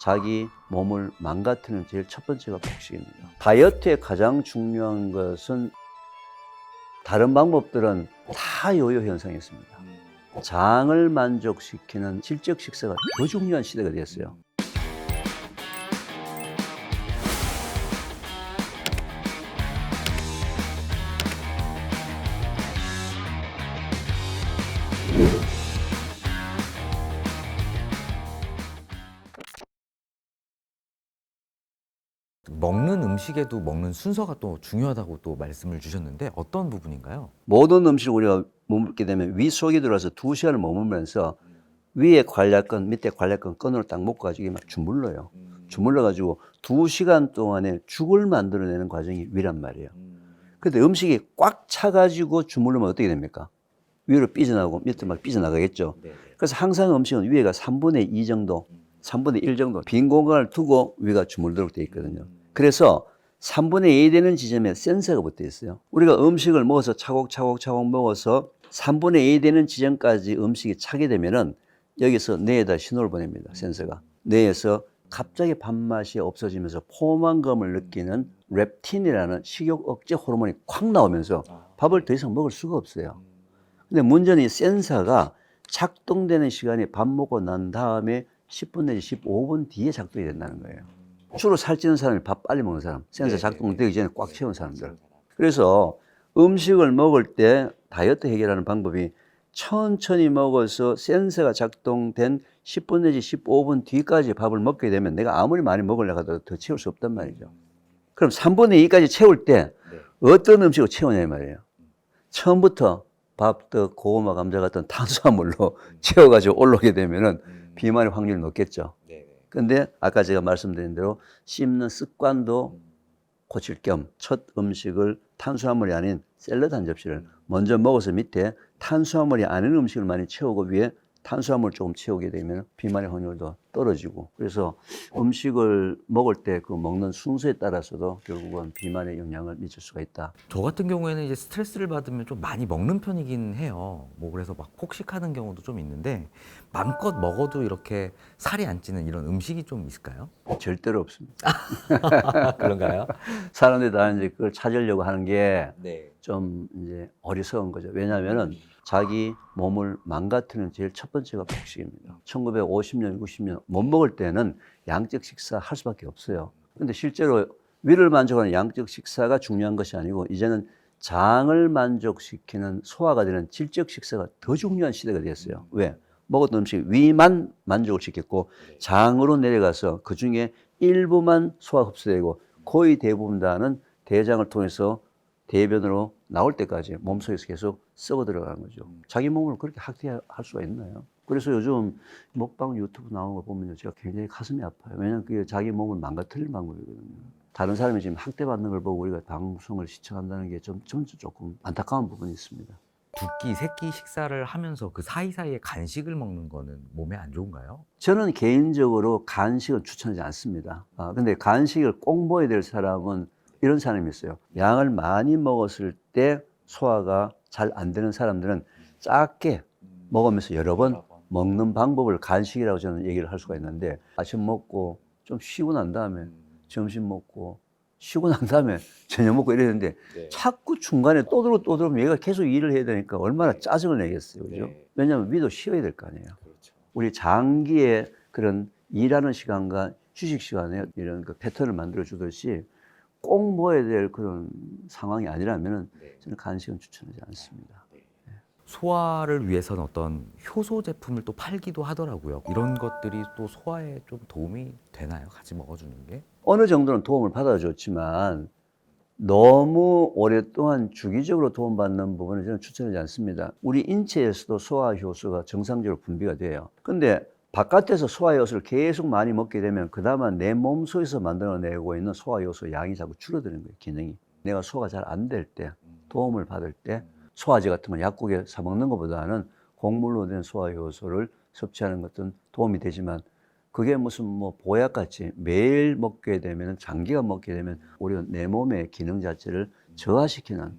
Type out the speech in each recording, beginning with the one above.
자기 몸을 망가뜨리는 제일 첫 번째가 폭식입니다. 다이어트의 가장 중요한 것은 다른 방법들은 다 요요 현상이 있습니다. 장을 만족시키는 질적 식사가 더 중요한 시대가 되었어요. 먹는 음식에도 먹는 순서가 또 중요하다고 또 말씀을 주셨는데 어떤 부분인가요? 모든 음식을 우리가 머물게 되면 위 속에 들어와서 2시간을 머물면서 위에 관략근, 밑에 관략근 끈으로 딱 묶어가지고 막 주물러요. 주물러가지고 2시간 동안에 죽을 만들어내는 과정이 위란 말이에요. 근데 음식이 꽉 차가지고 주물르면 어떻게 됩니까? 위로 삐져나오고 밑에 막 삐져나가겠죠. 그래서 항상 음식은 위에가 3분의 2 정도, 3분의 1 정도 빈 공간을 두고 위가 주물도록 되어 있거든요. 그래서 3분의 2 되는 지점에 센서가 붙어 있어요. 우리가 음식을 먹어서 차곡차곡 먹어서 3분의 2 되는 지점까지 음식이 차게 되면은 여기서 뇌에다 신호를 보냅니다. 센서가. 뇌에서 갑자기 밥맛이 없어지면서 포만감을 느끼는 렙틴이라는 식욕 억제 호르몬이 콱 나오면서 밥을 더 이상 먹을 수가 없어요. 근데 문제는 이 센서가 작동되는 시간이 밥 먹고 난 다음에 10분 내지 15분 뒤에 작동이 된다는 거예요. 주로 살찌는 사람이 밥 빨리 먹는 사람, 센서 작동되기 전에 꽉 채운 사람들. 그래서 음식을 먹을 때 다이어트 해결하는 방법이 천천히 먹어서 센서가 작동된 10분 내지 15분 뒤까지 밥을 먹게 되면 내가 아무리 많이 먹으려고 하더라도 더 채울 수 없단 말이죠. 그럼 3분의 2까지 채울 때 어떤 음식으로 채우냐 말이에요. 처음부터 밥, 떡, 고구마, 감자 같은 탄수화물로 채워가지고 올라오게 되면은 비만의 확률이 높겠죠. 근데 아까 제가 말씀드린 대로 씹는 습관도 고칠 겸 첫 음식을 탄수화물이 아닌 샐러드 한 접시를 먼저 먹어서 밑에 탄수화물이 아닌 음식을 많이 채우고 위에 탄수화물 조금 채우게 되면 비만의 확률도 떨어지고, 그래서 음식을 먹을 때 그 먹는 순서에 따라서도 결국은 비만에 영향을 미칠 수가 있다. 저 같은 경우에는 이제 스트레스를 받으면 좀 많이 먹는 편이긴 해요. 뭐 그래서 막 폭식하는 경우도 좀 있는데 마음껏 먹어도 이렇게 살이 안 찌는 이런 음식이 좀 있을까요? 절대로 없습니다. 그런가요? 사람들이 다 이제 그걸 찾으려고 하는 게 네. 좀 이제 어리석은 거죠. 왜냐하면은 자기 몸을 망가뜨리는 제일 첫 번째가 폭식입니다. 1950년, 60년 못 먹을 때는 양적 식사 할 수밖에 없어요. 근데 실제로 위를 만족하는 양적 식사가 중요한 것이 아니고 이제는 장을 만족시키는 소화가 되는 질적 식사가 더 중요한 시대가 되었어요. 왜? 먹었던 음식 위만 만족을 시켰고 장으로 내려가서 그 중에 일부만 소화 흡수되고 거의 대부분 다는 대장을 통해서 대변으로 나올 때까지 몸속에서 계속 썩어 들어가는 거죠. 자기 몸을 그렇게 학대할 수가 있나요? 그래서 요즘 먹방 유튜브 나오는 거 보면 제가 굉장히 가슴이 아파요. 왜냐하면 그게 자기 몸을 망가뜨릴 방법이거든요. 다른 사람이 지금 학대받는 걸 보고 우리가 방송을 시청한다는 게 좀 조금 안타까운 부분이 있습니다. 두 끼, 세 끼 식사를 하면서 그 사이사이에 간식을 먹는 거는 몸에 안 좋은가요? 저는 개인적으로 간식을 추천하지 않습니다. 근데 간식을 꼭 먹어야 될 사람은 이런 사람이 있어요. 양을 많이 먹었을 때 소화가 잘 안 되는 사람들은 작게 먹으면서 여러 번 먹는 방법을 간식이라고 저는 얘기를 할 수가 있는데, 아침 먹고 좀 쉬고 난 다음에 점심 먹고 쉬고 난 다음에 저녁 먹고 이랬는데 자꾸 중간에 또 들어오면 얘가 계속 일을 해야 되니까 얼마나 짜증을 내겠어요. 그죠? 왜냐하면 위도 쉬어야 될 거 아니에요. 우리 장기의 그런 일하는 시간과 휴식 시간에 이런 그 패턴을 만들어 주듯이 꼭 먹어야 될 그런 상황이 아니라면 저는 간식은 추천하지 않습니다. 소화를 위해서는 어떤 효소 제품을 또 팔기도 하더라고요. 이런 것들이 또 소화에 좀 도움이 되나요? 같이 먹어주는 게? 어느 정도는 도움을 받아줬지만 너무 오랫동안 주기적으로 도움받는 부분은 저는 추천하지 않습니다. 우리 인체에서도 소화 효소가 정상적으로 분비가 돼요. 근데 바깥에서 소화 효소를 계속 많이 먹게 되면 그다음에 내 몸속에서 만들어내고 있는 소화 효소 양이 자꾸 줄어드는 거예요, 기능이. 내가 소화가 잘 안 될 때, 도움을 받을 때 소화제 같은 건 약국에 사 먹는 것보다는 곡물로 된 소화 효소를 섭취하는 것은 도움이 되지만 그게 무슨 뭐 보약같이 매일 먹게 되면, 장기간 먹게 되면 오히려 내 몸의 기능 자체를 저하시키는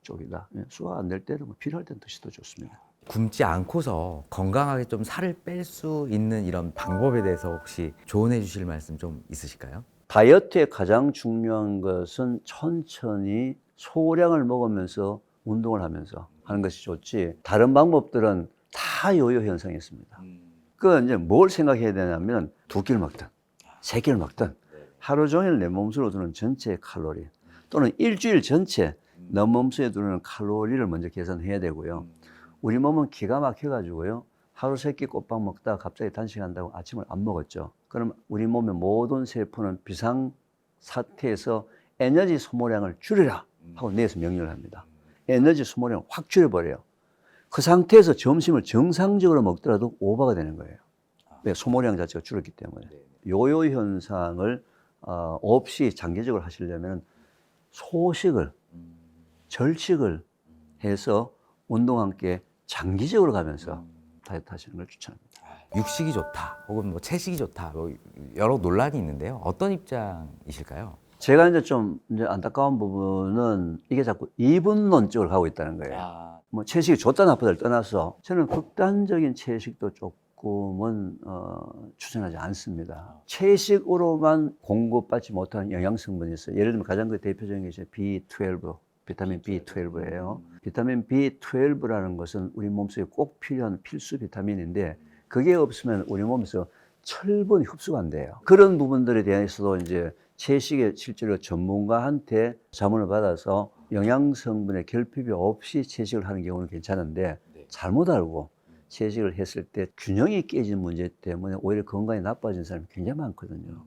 쪽이다. 소화 안 될 때는 뭐 필요할 때는 드셔도 좋습니다. 굶지 않고서 건강하게 좀 살을 뺄 수 있는 이런 방법에 대해서 혹시 조언해 주실 말씀 좀 있으실까요? 다이어트에 가장 중요한 것은 천천히 소량을 먹으면서 운동을 하면서 하는 것이 좋지, 다른 방법들은 다 요요 현상이 있습니다. 그 이제 뭘 생각해야 되냐면 2끼를 먹든 3끼를 먹든 하루 종일 내 몸속으로 들어오는 전체 칼로리 또는 일주일 전체 내 몸속에 들어오는 칼로리를 먼저 계산해야 되고요. 우리 몸은 기가 막혀가지고요. 하루 3끼 꼬박 먹다가 갑자기 단식한다고 아침을 안 먹었죠. 그럼 우리 몸의 모든 세포는 비상 사태에서 에너지 소모량을 줄이라 하고 뇌에서 명령을 합니다. 에너지 소모량을 확 줄여버려요. 그 상태에서 점심을 정상적으로 먹더라도 오버가 되는 거예요. 왜? 소모량 자체가 줄었기 때문에. 요요 현상을 없이 장기적으로 하시려면 소식을, 절식을 해서 운동과 함께 장기적으로 가면서 다이어트 하시는 걸 추천합니다. 육식이 좋다, 혹은 뭐 채식이 좋다, 뭐 여러 논란이 있는데요. 어떤 입장이실까요? 제가 이제 안타까운 부분은 이게 자꾸 이분론 쪽으로 가고 있다는 거예요. 뭐 채식이 좋다 나쁘다를 떠나서 저는 극단적인 채식도 조금은 추천하지 않습니다. 채식으로만 공급받지 못하는 영양성분이 있어요. 예를 들면 가장 그 대표적인 게 이제 B12, 비타민 B12예요. 비타민 B12라는 것은 우리 몸속에 꼭 필요한 필수 비타민인데 그게 없으면 우리 몸에서 철분이 흡수가 안 돼요. 그런 부분들에 대해서도 이제 채식의 실제로 전문가한테 자문을 받아서 영양성분의 결핍이 없이 채식을 하는 경우는 괜찮은데 잘못 알고 채식을 했을 때 균형이 깨진 문제 때문에 오히려 건강이 나빠진 사람이 굉장히 많거든요.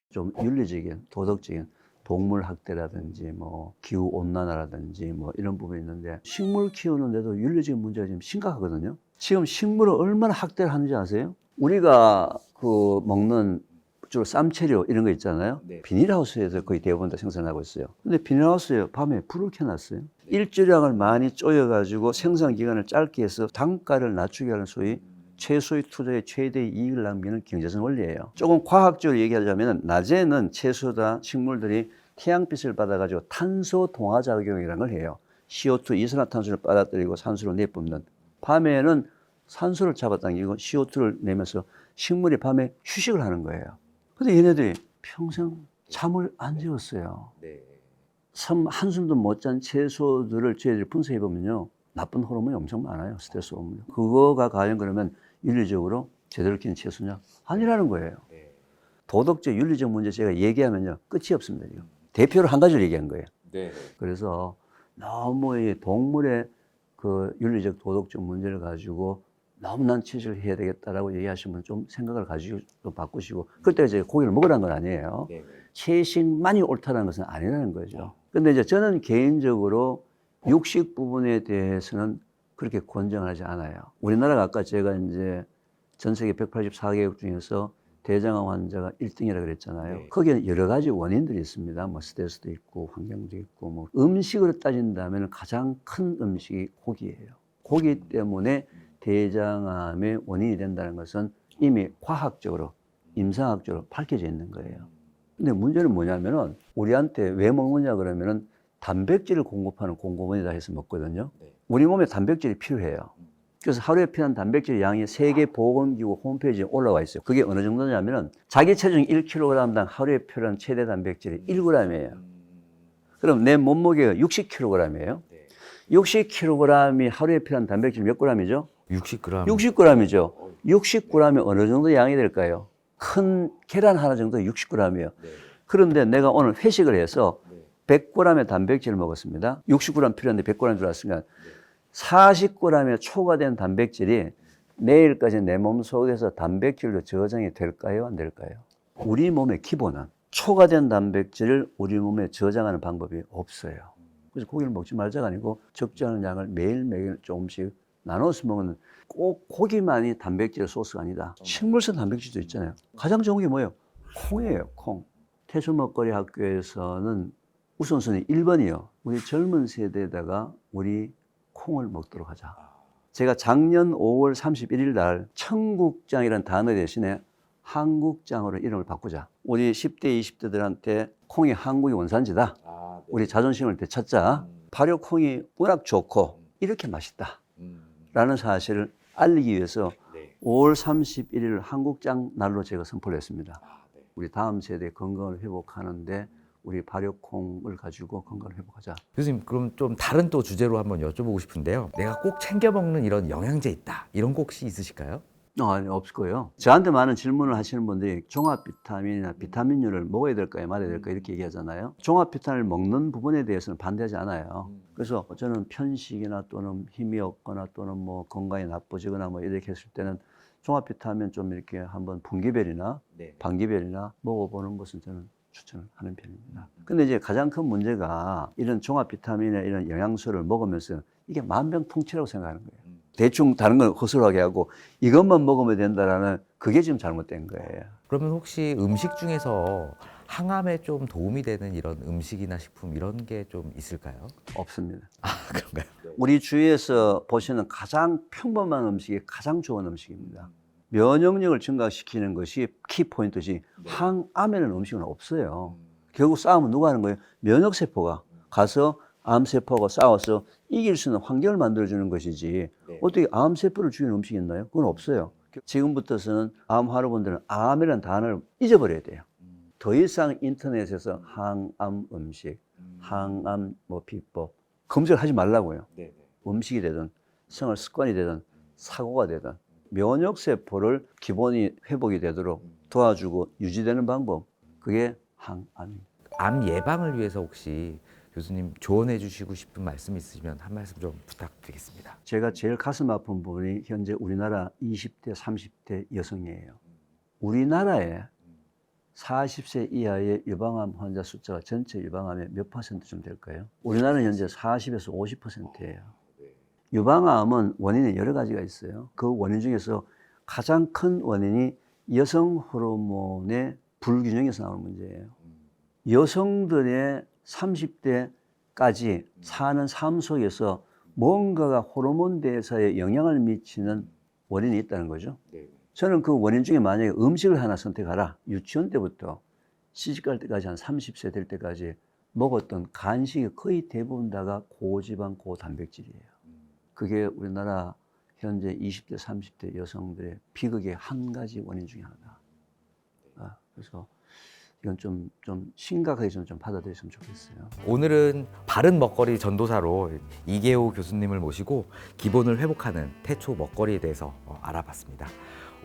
좀 윤리적인, 도덕적인 동물 학대라든지 뭐 기후 온난화라든지 뭐 이런 부분이 있는데 식물 키우는데도 윤리적인 문제가 지금 심각하거든요. 지금 식물을 얼마나 학대를 하는지 아세요? 우리가 그 먹는 주로 쌈채료 이런 거 있잖아요. 비닐하우스에서 거의 대부분 다 생산하고 있어요. 근데 비닐하우스에 밤에 불을 켜놨어요. 일조량을 많이 쪼여가지고 생산 기간을 짧게 해서 단가를 낮추게 하는 소위 최소의 투자의 최대의 이익을 남기는 경제적 원리예요. 조금 과학적으로 얘기하자면 낮에는 채소나 식물들이 태양빛을 받아가지고 탄소 동화작용이라는 걸 해요. CO2, 이산화탄소를 빨아들이고 산소를 내뿜는. 밤에는 산소를 잡아당기고 CO2를 내면서 식물이 밤에 휴식을 하는 거예요. 근데 얘네들이 평생 잠을 안 재웠어요. 한숨도 못 잔 채소들을 저희들이 분석해보면요. 나쁜 호르몬이 엄청 많아요. 스트레스 호르몬. 그거가 과연 그러면 윤리적으로 제대로 키운 채소냐? 아니라는 거예요. 도덕적, 윤리적 문제 제가 얘기하면요. 끝이 없습니다. 지금. 대표로 한 가지를 얘기한 거예요. 그래서 너무 이 동물의 그 윤리적, 도덕적 문제를 가지고 너무 난 채식을 해야 되겠다라고 얘기하시면 좀 생각을 가지고 좀 바꾸시고, 그때 이제 고기를 먹으라는 건 아니에요. 채식만이 옳다는 것은 아니라는 거죠. 근데 이제 저는 개인적으로 육식 부분에 대해서는 그렇게 권장하지 않아요. 우리나라가 아까 제가 이제 전 세계 184개국 중에서 대장암 환자가 1등이라고 그랬잖아요. 거기에 여러 가지 원인들이 있습니다. 뭐 스트레스도 있고 환경도 있고 뭐 음식으로 따진다면 가장 큰 음식이 고기예요. 고기 때문에 대장암의 원인이 된다는 것은 이미 과학적으로, 임상학적으로 밝혀져 있는 거예요. 근데 문제는 뭐냐면은 우리한테 왜 먹느냐 그러면은 단백질을 공급하는 공급원이다 해서 먹거든요. 우리 몸에 단백질이 필요해요. 그래서 하루에 필요한 단백질 양이 세계보건기구 홈페이지에 올라와 있어요. 그게 어느 정도냐면은 자기 체중 1kg당 하루에 필요한 최대 단백질이 1g이에요. 그럼 내 몸무게가 60kg이에요. 60kg이 하루에 필요한 단백질 몇 g이죠? 60g. 60g이죠. 60g이 어느 정도 양이 될까요? 큰 계란 하나 정도 60g이에요. 그런데 내가 오늘 회식을 해서 100g의 단백질을 먹었습니다. 60g 필요한데 100g 들어왔으면 40g의 초과된 단백질이 내일까지 내 몸 속에서 단백질로 저장이 될까요? 안 될까요? 우리 몸의 기본은 초과된 단백질을 우리 몸에 저장하는 방법이 없어요. 그래서 고기를 먹지 말자가 아니고 적지 않은 양을 매일매일 조금씩 나눠서 먹는, 꼭 고기만이 단백질의 소스가 아니다. 식물성 단백질도 있잖아요. 가장 좋은 게 뭐예요? 콩이에요, 콩. 태초 먹거리 학교에서는 우선순위 1번이요. 우리 젊은 세대에다가 우리 콩을 먹도록 하자. 제가 작년 5월 31일 날 청국장이라는 단어 대신에 한국장으로 이름을 바꾸자. 우리 10대, 20대들한테 콩이 한국의 원산지다. 우리 자존심을 되찾자. 발효콩이 워낙 좋고 이렇게 맛있다. 라는 사실을 알리기 위해서 5월 31일 한국장 날로 제가 선포를 했습니다. 우리 다음 세대 건강을 회복하는데 우리 발효콩을 가지고 건강을 회복하자. 교수님, 그럼 좀 다른 또 주제로 한번 여쭤보고 싶은데요. 내가 꼭 챙겨 먹는 이런 영양제 있다. 이런 거 혹시 있으실까요? 아니, 없을 거예요. 저한테 많은 질문을 하시는 분들이 종합 비타민이나 비타민류를 먹어야 될까요, 말아야 될까요, 이렇게 얘기하잖아요. 종합 비타민을 먹는 부분에 대해서는 반대하지 않아요. 그래서 저는 편식이나 또는 힘이 없거나 또는 뭐 건강이 나빠지거나 뭐 이렇게 했을 때는 종합 비타민 좀 이렇게 한번 분기별이나 반기별이나 먹어보는 것은 저는 추천을 하는 편입니다. 근데 이제 가장 큰 문제가 이런 종합 비타민이나 이런 영양소를 먹으면서 이게 만병통치라고 생각하는 거예요. 대충 다른 건 허술하게 하고 이것만 먹으면 된다라는 그게 지금 잘못된 거예요. 그러면 혹시 음식 중에서 항암에 좀 도움이 되는 이런 음식이나 식품 이런 게 좀 있을까요? 없습니다. 그런가요? 우리 주위에서 보시는 가장 평범한 음식이 가장 좋은 음식입니다. 면역력을 증가시키는 것이 키포인트지 항암에는 음식은 없어요. 결국 싸움은 누가 하는 거예요? 면역세포가 가서 암세포가 싸워서 이길 수 있는 환경을 만들어주는 것이지 어떻게 암세포를 죽이는 음식이 있나요? 그건 없어요. 지금부터서는 암 환우분들은 암이라는 단어를 잊어버려야 돼요. 더 이상 인터넷에서 항암 음식, 항암 뭐 비법 검색을 하지 말라고요. 음식이 되든 생활 습관이 되든 사고가 되든 면역세포를 기본이 회복이 되도록 도와주고 유지되는 방법, 그게 항암입니다. 암 예방을 위해서 혹시 교수님 조언해 주시고 싶은 말씀 있으시면 한 말씀 좀 부탁드리겠습니다. 제가 제일 가슴 아픈 부분이 현재 우리나라 20대, 30대 여성이에요. 우리나라에 40세 이하의 유방암 환자 숫자가 전체 유방암의 몇 %쯤 될까요? 우리나라는 현재 40에서 50%예요. 유방암은 원인이 여러 가지가 있어요. 그 원인 중에서 가장 큰 원인이 여성 호르몬의 불균형에서 나오는 문제예요. 여성들의 30대까지 사는 삶 속에서 뭔가가 호르몬 대사에 영향을 미치는 원인이 있다는 거죠. 저는 그 원인 중에 만약에 음식을 하나 선택하라. 유치원 때부터 시집갈 때까지 한 30세 될 때까지 먹었던 간식이 거의 대부분 다가 고지방, 고단백질이에요. 그게 우리나라 현재 20대, 30대 여성들의 비극의 한 가지 원인 중에 하나다. 그래서 이건 좀 심각하게 좀 받아들였으면 좋겠어요. 오늘은 바른 먹거리 전도사로 이계호 교수님을 모시고 기본을 회복하는 태초 먹거리에 대해서 알아봤습니다.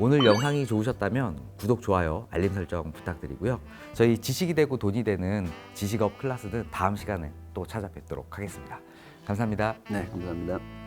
오늘 영상이 좋으셨다면 구독, 좋아요, 알림 설정 부탁드리고요. 저희 지식이 되고 돈이 되는 지식업 클래스는 다음 시간에 또 찾아뵙도록 하겠습니다. 감사합니다. 네, 감사합니다.